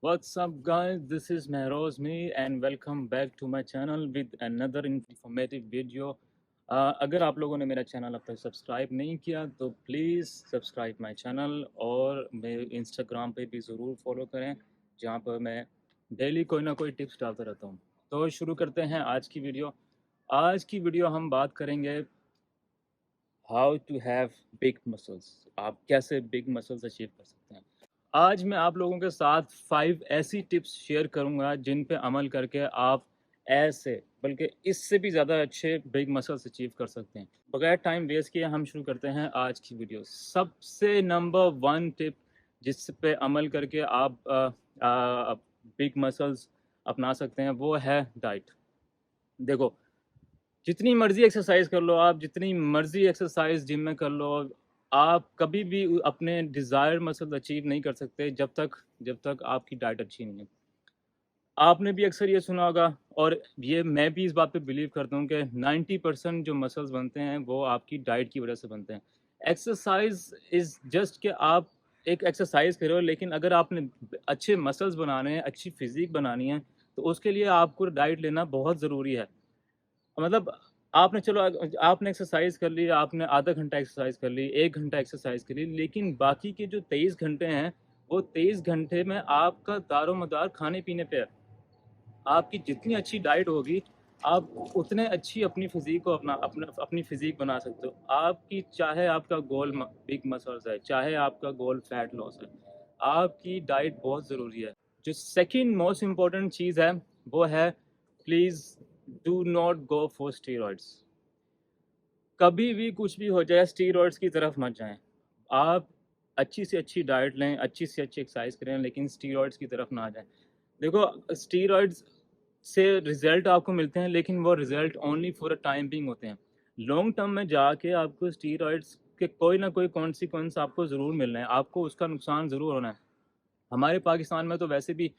What's up, guys? This is Mehroz me and welcome back to my channel with another informative video. अगर आप लोगों ने मेरा channel अब तक सब्सक्राइब नहीं किया तो प्लीज़ सब्सक्राइब माय चैनल और मेरे इंस्टाग्राम पे भी ज़रूर फॉलो करें, जहाँ पर मैं डेली कोई ना कोई टिप्स डालता रहता हूँ। तो शुरू करते हैं आज की वीडियो। आज की वीडियो हम बात करेंगे how to have big muscles. आप कैसे बिग मसल्स अचीव कर सकते हैं। आज मैं आप लोगों के साथ 5 ऐसी टिप्स शेयर करूंगा जिन पे अमल करके आप ऐसे बल्कि इससे भी ज़्यादा अच्छे बिग मसल्स अचीव कर सकते हैं। बगैर टाइम वेस्ट किए हम शुरू करते हैं आज की वीडियो। सबसे नंबर 1 टिप जिस पे अमल करके आप बिग मसल्स अपना सकते हैं वो है डाइट। देखो, जितनी मर्जी एक्सरसाइज कर लो, आप जितनी मर्जी एक्सरसाइज जिम में कर लो, आप कभी भी अपने डिज़ायर मसल अचीव नहीं कर सकते जब तक आपकी डाइट अच्छी नहीं है। आपने भी अक्सर ये सुना होगा और ये मैं भी इस बात पे बिलीव करता हूँ कि 90% जो मसल्स बनते हैं वो आपकी डाइट की वजह से बनते हैं। एक्सरसाइज इज़ जस्ट कि आप एक एक्सरसाइज करो, लेकिन अगर आपने अच्छे मसल्स बनाने हैं, अच्छी फिजिक बनानी है, तो उसके लिए आपको डाइट लेना बहुत ज़रूरी है। मतलब आपने चलो आपने एक्सरसाइज कर ली, आपने आधा घंटा एक्सरसाइज कर ली, 1 घंटा एक्सरसाइज कर ली, लेकिन बाकी के जो 23 घंटे हैं, वो 23 घंटे में आपका दारोमदार खाने-पीने पे है। आपकी जितनी अच्छी डाइट होगी, आप उतने अच्छी अपनी फ़िज़ीक को अपनी फ़िज़ीक बना सकते हो। आपकी चाहे आपका गोल बिग मसल्स है, चाहे आपका गोल फैट लॉस है, आपकी डाइट बहुत ज़रूरी है। जो सेकंड मोस्ट इम्पोर्टेंट चीज़ है, वो है please do not go for steroids. कभी भी कुछ भी हो जाए, स्टेरॉइड्स की तरफ मत जाएँ। आप अच्छी से अच्छी डाइट लें, अच्छी से अच्छी एक्सरसाइज करें, लेकिन स्टेरॉइड्स की तरफ ना जाएँ। देखो, स्टेरॉइड्स से रिज़ल्ट आपको मिलते हैं, लेकिन वो result only for a time being होते हैं। लॉन्ग टर्म में जाके आपको स्टेरॉइड्स के कोई ना कोई कॉन्सिक्वेंस आपको ज़रूर मिलना है, आपको उसका नुकसान ज़रूर होना है। हमारे पाकिस्तान में तो वैसे भी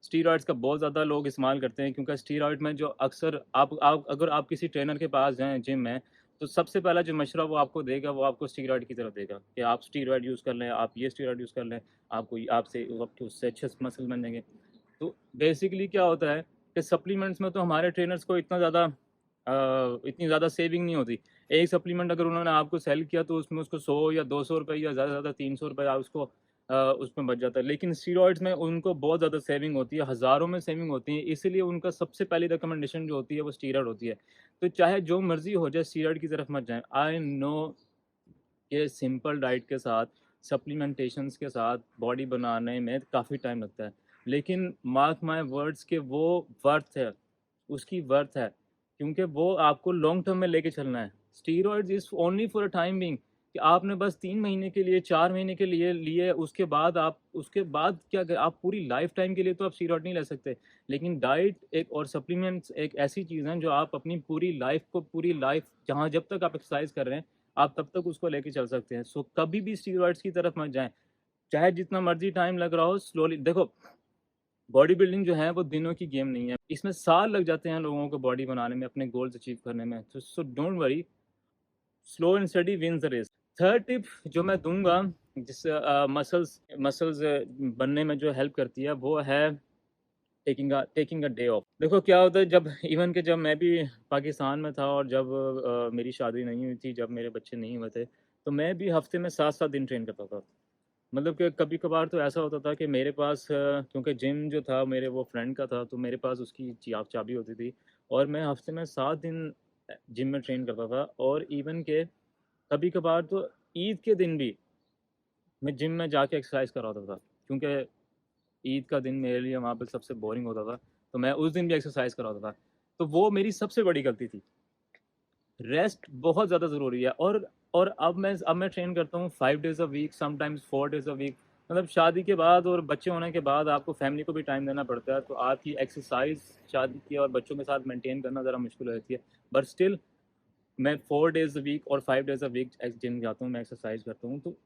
स्टीरॉइड्स का बहुत ज़्यादा लोग इस्तेमाल करते हैं, क्योंकि स्टीरॉइड में जो अक्सर आप अगर आप किसी ट्रेनर के पास जाएँ जिम में, तो सबसे पहला जो मशवरा वो आपको देगा, वो आपको स्टीरॉइड की तरफ देगा कि आप स्टीरॉइड यूज़ कर लें, आप ये स्टीरॉइड यूज़ कर लें, आपके उससे अच्छे मसल बन जाएँगे। तो बेसिकली क्या होता है कि सप्लीमेंट्स में तो हमारे ट्रेनर्स को इतनी ज़्यादा सेविंग नहीं होती। एक सप्लीमेंट अगर उन्होंने आपको सेल किया तो उसमें उसको 100 या 200 रुपए या ज़्यादा से ज़्यादा 300 रुपए उसको उसमें बच जाता है। लेकिन स्टीरॉइड्स में उनको बहुत ज़्यादा सेविंग होती है, हज़ारों में सेविंग होती है, इसीलिए उनका सबसे पहली रिकमेंडेशन जो होती है वो स्टीरॉइड होती है। तो चाहे जो मर्ज़ी हो जाए, स्टीरॉइड की तरफ मत जाएँ। आई नो कि सिंपल डाइट के साथ, सप्लीमेंटेशंस के साथ बॉडी बनाने में काफ़ी टाइम लगता है। लेकिन मार्क माय वर्ड्स कि वो वर्थ है, उसकी वर्थ है, क्योंकि वो आपको लॉन्ग टर्म में लेके चलना है। Steroids is only for a time being, कि आपने बस 3 महीने के लिए, 4 महीने के लिए लिए, उसके बाद क्या क आप पूरी लाइफ़ टाइम के लिए तो आप स्टीरॉइड नहीं ले सकते। लेकिन डाइट एक और सप्लीमेंट्स एक ऐसी चीज़ हैं जो आप अपनी पूरी लाइफ़ जहाँ जब तक आप एक्सरसाइज़ कर रहे हैं, आप तब तक उसको लेके चल सकते हैं। सो कभी भी स्टीरॉइड्स की तरफ मत जाएँ। चाहे जितना मर्ज़ी टाइम लग रहा हो, स्लोली देखो, बॉडी बिल्डिंग जो है वो दिनों की गेम नहीं है। इसमें साल लग जाते हैं लोगों को बॉडी बनाने में, अपने गोल्स अचीव करने में। So don't worry, slow and study wins the race. Third tip जो मैं दूँगा, जिससे मसल्स मसल्स बनने में जो हेल्प करती है, वो है टेकिंग अ डे ऑफ। देखो क्या होता है, जब मैं भी पाकिस्तान में था और जब मेरी शादी नहीं हुई थी, जब मेरे बच्चे नहीं हुए थे, तो मैं भी हफ़्ते में 7-7 दिन ट्रेन करता था। मतलब कि कभी-कभार तो ऐसा होता था कि मेरे पास क्योंकि जिम जो था मेरे वो फ्रेंड का था, तो मेरे पास उसकी चाबी होती थी और मैं हफ़्ते में 7 दिन जिम में ट्रेन करता था। और इवन के कभी-कभार तो ईद के दिन भी मैं जिम में जाके एक्सरसाइज कर रहा होता था, क्योंकि ईद का दिन मेरे लिए वहाँ पे सबसे बोरिंग होता था, तो मैं उस दिन भी एक्सरसाइज कर रहा होता था। तो वो मेरी सबसे बड़ी गलती थी। रेस्ट बहुत ज़्यादा ज़रूरी है। और अब मैं ट्रेन करता हूँ 5 days a week, sometimes 4 days a week. मतलब शादी के बाद और बच्चे होने के बाद आपको फैमिली को भी टाइम देना पड़ता है, तो आपकी एक्सरसाइज शादी की और बच्चों के साथ मेंटेन करना ज़रा मुश्किल हो जाती है। बट स्टिल मैं 4 डेज़ अ वीक और 5 डेज़ अ वीक जिम जाता हूँ, मैं एक्सरसाइज करता हूँ। तो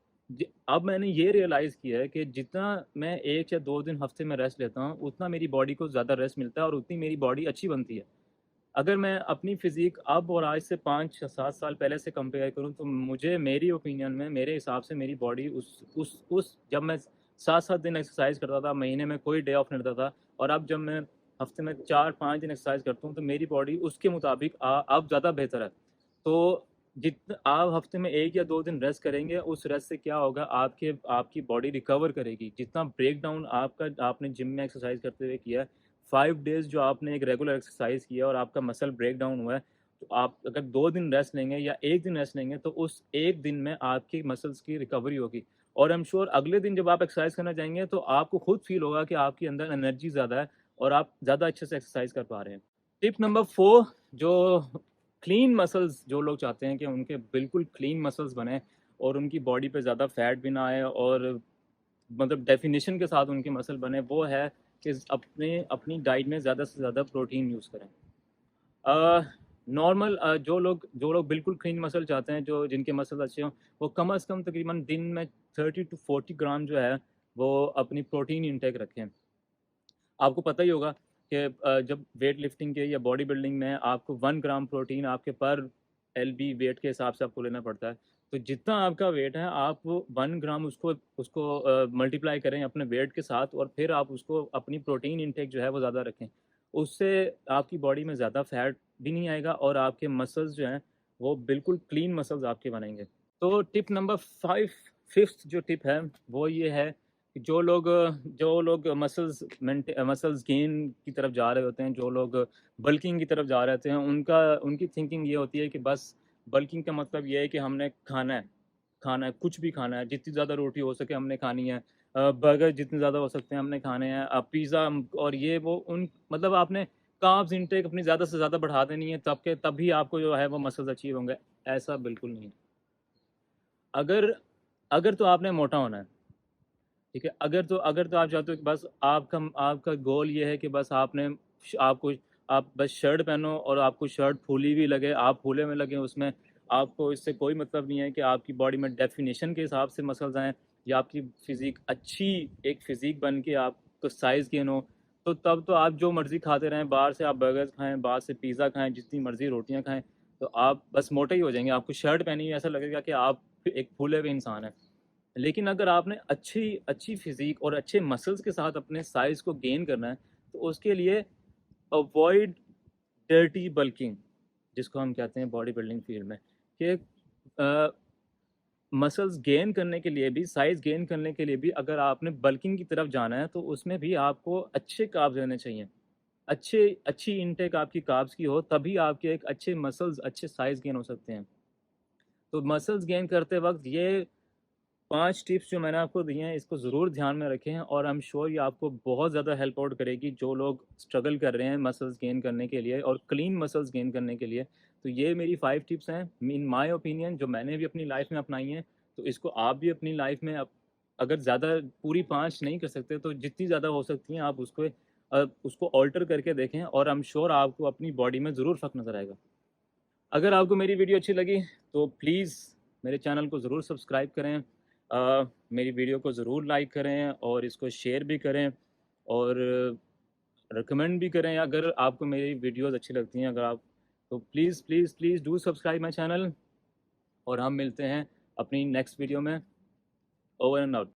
अब मैंने ये रियलाइज़ किया है कि जितना मैं 1 या 2 दिन हफ्ते में रेस्ट लेता हूँ, उतना मेरी बॉडी को ज़्यादा रेस्ट मिलता है और उतनी मेरी बॉडी अच्छी बनती है। अगर मैं अपनी फ़िज़ीक अब और आज से 5 या 7 साल पहले से कंपेयर करूँ, तो मुझे मेरी ओपिनियन में, मेरे हिसाब से मेरी बॉडी उस जब मैं 7-7 दिन एक्सरसाइज करता था, महीने में कोई डे ऑफ नहीं रहता था। और अब जब मैं हफ्ते में 4-5 दिन एक्सरसाइज करता हूँ तो मेरी बॉडी उसके मुताबिक अब ज़्यादा बेहतर है। तो जितना आप हफ्ते में 1 या 2 दिन रेस्ट करेंगे, उस रेस्ट से क्या होगा, आपकी बॉडी रिकवर करेगी। जितना ब्रेकडाउन आपने जिम में एक्सरसाइज करते हुए किया है, 5 डेज़ जो आपने एक रेगुलर एक्सरसाइज किया और आपका मसल ब्रेकडाउन हुआ है, तो आप अगर 2 दिन रेस्ट लेंगे या 1 दिन रेस्ट लेंगे तो उस 1 दिन में आपकी मसल्स की रिकवरी होगी। और आई एम श्योर अगले दिन जब आप एक्सरसाइज करना जाएँगे तो आपको खुद फ़ील होगा कि आपके अंदर एनर्जी ज़्यादा है और आप ज़्यादा अच्छे से एक्सरसाइज कर पा रहे हैं। टिप नंबर 4, जो क्लीन मसल्स जो लोग चाहते हैं कि उनके बिल्कुल क्लीन मसल्स बने और उनकी बॉडी पे ज़्यादा फैट भी ना आए और मतलब डेफिनेशन के साथ उनके मसल बने, वो है कि अपने अपनी डाइट में ज़्यादा से ज़्यादा प्रोटीन यूज़ करें। नॉर्मल जो लोग बिल्कुल क्लीन मसल चाहते हैं, जो जिनके मसल अच्छे हों, वो कम से कम तकरीबन दिन में 30 टू 40 ग्राम जो है वो अपनी प्रोटीन इंटेक रखें। आपको पता ही होगा कि जब वेट लिफ्टिंग के या बॉडी बिल्डिंग में आपको 1 ग्राम प्रोटीन आपके पर एलबी वेट के हिसाब से आपको लेना पड़ता है। तो जितना आपका वेट है, आप वो 1 ग्राम उसको उसको मल्टीप्लाई करें अपने वेट के साथ और फिर आप उसको अपनी प्रोटीन इंटेक जो है वो ज़्यादा रखें। उससे आपकी बॉडी में ज़्यादा फैट भी नहीं आएगा और आपके मसल्स जो हैं वो बिल्कुल क्लीन मसल्स आपके बनेंगे। तो टिप नंबर 5, 5th जो टिप है वो ये है कि जो लोग मसल्स गेन की तरफ जा रहे होते हैं, जो लोग बल्किंग की तरफ जा रहे होते हैं, उनकी थिंकिंग ये होती है कि बस बल्किंग का मतलब ये है कि हमने खाना है, कुछ भी खाना है, जितनी ज़्यादा रोटी हो सके हमने खानी है, बर्गर जितने ज़्यादा हो सकते हैं हमने खाने हैं, पिज़्ज़ा और ये वो उन मतलब आपने कार्ब्स इनटेक अपनी ज़्यादा से ज़्यादा बढ़ा देनी है, तभी आपको जो है वो मसल्स अचीव होंगे। ऐसा बिल्कुल नहीं है। अगर अगर तो आपने मोटा होना है, ठीक है? अगर तो आप चाहते हो कि बस आपका गोल ये है कि बस आप बस शर्ट पहनो और आपको शर्ट फूली भी लगे, आप फूले में लगें उसमें, आपको इससे कोई मतलब नहीं है कि आपकी बॉडी में डेफिनिशन के हिसाब से मसल्स आएँ या आपकी फ़िज़ीक अच्छी एक फ़िज़ीक बन के आपको साइज़ गेन हो, तो तब तो आप जो मर्ज़ी खाते रहें, बाहर से आप बर्गर्स खाएँ, बाहर से पिज़्ज़ा खाएँ, जितनी मर्ज़ी रोटियाँ खाएँ, तो आप बस मोटे ही हो जाएँगे। आपको शर्ट पहनी है, ऐसा लगेगा कि आप एक फूले हुए इंसान हैं। लेकिन अगर आपने अच्छी अच्छी फिज़ीक और अच्छे मसल्स के साथ अपने साइज़ को गेन करना है, तो उसके लिए अवॉइड डर्टी बल्किंग, जिसको हम कहते हैं बॉडी बिल्डिंग फील्ड में, कि अ, मसल्स गेन करने के लिए भी, साइज़ गेन करने के लिए भी अगर आपने बल्किंग की तरफ जाना है, तो उसमें भी आपको अच्छे कार्ब्स लेने चाहिए। अच्छी इनटेक आपकी कार्ब्स की हो, तभी आपके एक अच्छे मसल्स, अच्छे साइज़ गेन हो सकते हैं। तो मसल्स गेन करते वक़्त ये 5 टिप्स जो मैंने आपको दिए हैं, इसको ज़रूर ध्यान में रखें और आई एम श्योर ये आपको बहुत ज़्यादा हेल्प आउट करेगी, जो लोग स्ट्रगल कर रहे हैं मसल्स गेन करने के लिए और क्लीन मसल्स गेन करने के लिए। तो ये मेरी 5 टिप्स हैं, इन माय ओपिनियन, जो मैंने भी अपनी लाइफ़ में अपनाई हैं। तो इसको आप भी अपनी लाइफ़ में अगर ज़्यादा पूरी 5 नहीं कर सकते, तो जितनी ज़्यादा हो सकती हैं आप उसको ऑल्टर करके देखें और आई एम श्योर आपको अपनी बॉडी में ज़रूर फ़र्क नज़र आएगा। अगर आपको मेरी वीडियो अच्छी लगी तो प्लीज़ मेरे चैनल को ज़रूर सब्सक्राइब करें, मेरी वीडियो को ज़रूर लाइक करें और इसको शेयर भी करें और रिकमेंड भी करें अगर आपको मेरी वीडियोज़ अच्छी लगती हैं। अगर आप तो please please please do subscribe my channel और हम मिलते हैं अपनी नेक्स्ट वीडियो में। Over and out.